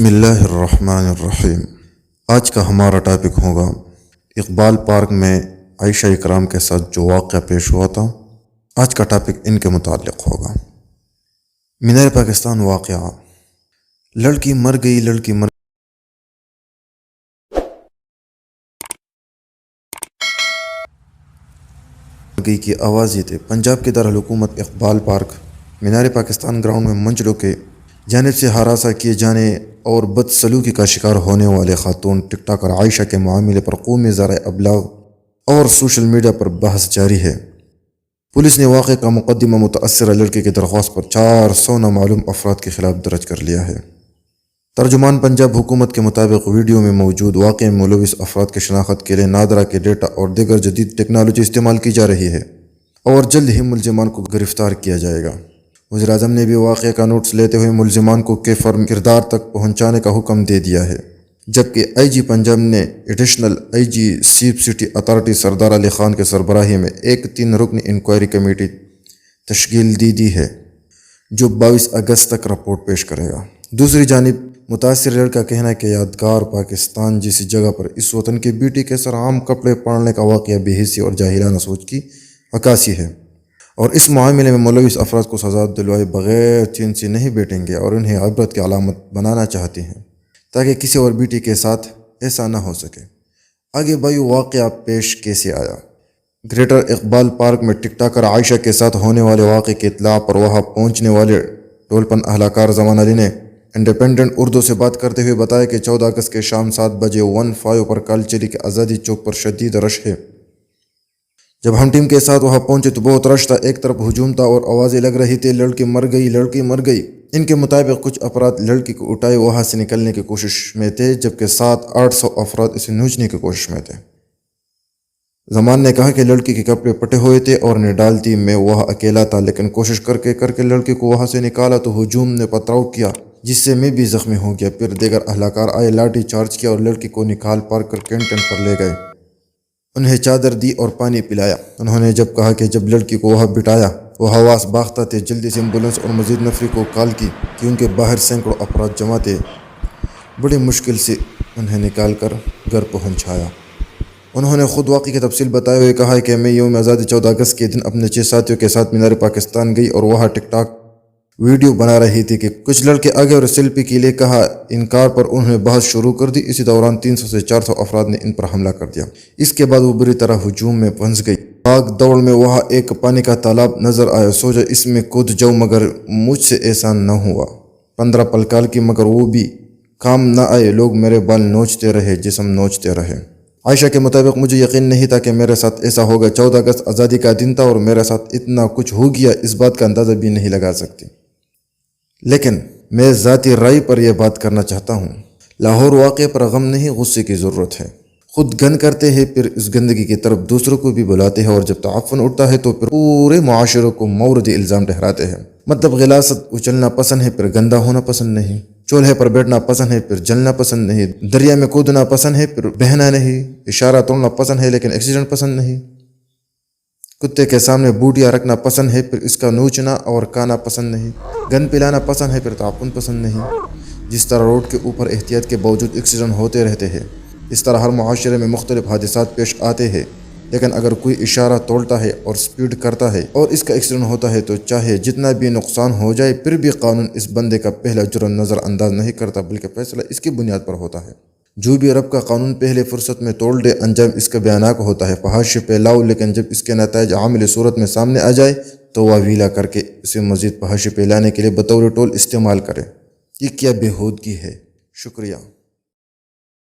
بسم اللہ الرحمن الرحیم۔ آج کا ہمارا ٹاپک ہوگا اقبال پارک میں عائشہ اکرام کے ساتھ جو واقعہ پیش ہوا تھا۔ آج کا ٹاپک ان کے متعلق ہوگا۔ مینار پاکستان واقعہ۔ لڑکی مر گئی، لڑکی مر گئی کی آواز یہ تھے۔ پنجاب کے دارالحکومت اقبال پارک مینار پاکستان گراؤنڈ میں منچلوں کے جانب سے ہراساں کیے جانے اور بدسلوکی کا شکار ہونے والے خاتون ٹک ٹاکر عائشہ کے معاملے پر قومی ذرائع ابلاغ اور سوشل میڈیا پر بحث جاری ہے۔ پولیس نے واقعے کا مقدمہ متاثرہ لڑکی کی درخواست پر 400 نامعلوم افراد کے خلاف درج کر لیا ہے۔ ترجمان پنجاب حکومت کے مطابق ویڈیو میں موجود واقعے میں ملوث افراد کی شناخت کے لیے نادرا کے ڈیٹا اور دیگر جدید ٹیکنالوجی استعمال کی جا رہی ہے اور جلد ہی ملزمان کو گرفتار کیا جائے گا۔ وزیراعظم نے بھی واقعے کا نوٹس لیتے ہوئے ملزمان کو فرم کردار تک پہنچانے کا حکم دے دیا ہے، جبکہ آئی جی پنجاب نے additional I G safe city authority Sardar Ali Khan کے سربراہی میں ایک 3 رکنی انکوائری کمیٹی تشکیل دی ہے جو 22 اگست تک رپورٹ پیش کرے گا۔ دوسری جانب متاثر لڑکا کا کہنا ہے کہ یادگار پاکستان جیسی جگہ پر اس وطن کی بیٹی کے سر عام کپڑے پہننے کا واقعہ بے حسی اور جاہلانہ سوچ کی عکاسی ہے، اور اس معاملے میں ملوث افراد کو سزا دلوائے بغیر چین سے نہیں بیٹھیں گے اور انہیں عبرت کی علامت بنانا چاہتے ہیں تاکہ کسی اور بیٹی کے ساتھ ایسا نہ ہو سکے۔ آگے بھائیو، واقعہ پیش کیسے آیا؟ گریٹر اقبال پارک میں ٹک ٹاکر عائشہ کے ساتھ ہونے والے واقعے کی اطلاع پر وہاں پہنچنے والے ٹولپن اہلکار زمان علی نے انڈیپینڈنٹ اردو سے بات کرتے ہوئے بتایا کہ 14 اگست کے شام 7 بجے 15 پر کالچری کے آزادی چوک پر شدید رش ہے۔ جب ہم ٹیم کے ساتھ وہاں پہنچے تو بہت رش تھا، ایک طرف ہجوم تھا اور آوازیں لگ رہی تھی، لڑکی مر گئی، لڑکی مر گئی۔ ان کے مطابق کچھ افراد لڑکی کو اٹھائے وہاں سے نکلنے کی کوشش میں تھے، جبکہ 700-800 افراد اسے نوچنے کی کوشش میں تھے۔ زمان نے کہا کہ لڑکی کے کپڑے پٹے ہوئے تھے اور نے ڈالتی میں وہاں اکیلا تھا، لیکن کوشش کر کے لڑکی کو وہاں سے نکالا تو ہجوم نے پتھراؤ کیا جس سے میں بھی زخمی ہو گیا۔ پھر دیگر اہلکار آئے، لاٹھی چارج کیا اور لڑکی کو نکال پار کر کینٹین پر لے گئے، انہیں چادر دی اور پانی پلایا۔ انہوں نے جب کہا کہ جب لڑکی کو وہاں بٹھایا وہ حواس باختہ تھے، جلدی سے ایمبولینس اور مزید نفری کو کال کی کیونکہ باہر سینکڑوں افراد جمع تھے۔ بڑی مشکل سے انہیں نکال کر گھر پہنچایا۔ انہوں نے خود واقعے کی تفصیل بتائے ہوئے کہا کہ میں یوم آزادی 14 اگست کے دن اپنے 6 ساتھیوں کے ساتھ مینار پاکستان گئی اور وہاں ٹک ٹاک ویڈیو بنا رہی تھی کہ کچھ لڑکے آگے اور سیلفی کے لیے کہا، انکار پر انہوں نے بحث شروع کر دی۔ اسی دوران 300 سے 400 افراد نے ان پر حملہ کر دیا۔ اس کے بعد وہ بری طرح ہجوم میں پھنس گئی۔ بھاگ دوڑ میں وہاں ایک پانی کا تالاب نظر آیا، سوچا اس میں کود جاؤں، مگر مجھ سے ایسا نہ ہوا۔ 15 پل کال کی مگر وہ بھی کام نہ آئے، لوگ میرے بال نوچتے رہے، جسم نوچتے رہے۔ عائشہ کے مطابق مجھے یقین نہیں تھا کہ میرے ساتھ ایسا ہوگا۔ 14 اگست آزادی کا دن تھا اور میرے ساتھ اتنا کچھ ہو گیا، اس بات کا اندازہ بھی نہیں لگا سکتی، لیکن میں ذاتی رائے پر یہ بات کرنا چاہتا ہوں۔ لاہور واقعے پر غم نہیں، غصے کی ضرورت ہے۔ خود گند کرتے ہیں، پھر اس گندگی کی طرف دوسروں کو بھی بلاتے ہیں، اور جب تعفن اٹھتا ہے تو پھر پورے معاشرے کو مورد الزام ٹھہراتے ہیں۔ مطلب غلاظت اچلنا پسند ہے، پھر گندا ہونا پسند نہیں۔ چولہے پر بیٹھنا پسند ہے، پھر جلنا پسند نہیں۔ دریا میں کودنا پسند ہے، پھر بہنا نہیں۔ اشارہ توڑنا پسند ہے، لیکن ایکسیڈنٹ پسند نہیں۔ کتے کے سامنے بوٹیاں رکھنا پسند ہے، پھر اس کا نوچنا اور کانا پسند نہیں۔ گند پلانا پسند ہے، پھر تعفن پسند نہیں۔ جس طرح روڈ کے اوپر احتیاط کے باوجود ایکسیڈنٹ ہوتے رہتے ہیں، اس طرح ہر معاشرے میں مختلف حادثات پیش آتے ہیں، لیکن اگر کوئی اشارہ توڑتا ہے اور سپیڈ کرتا ہے اور اس کا ایکسیڈنٹ ہوتا ہے تو چاہے جتنا بھی نقصان ہو جائے پھر بھی قانون اس بندے کا پہلا جرم نظر انداز نہیں کرتا، بلکہ فیصلہ اس کی بنیاد پر ہوتا ہے۔ جو بھی رب کا قانون پہلے فرصت میں توڑ دے، انجام اس کا بیاناک ہوتا ہے۔ فحاشی پہ لاؤ، لیکن جب اس کے نتائج عامل صورت میں سامنے آ جائے تو وہ ویلا کر کے اسے مزید فحاشی پہ لانے کے لیے بطور ٹول استعمال کرے۔ یہ کیا بے ہودگی ہے۔ شکریہ۔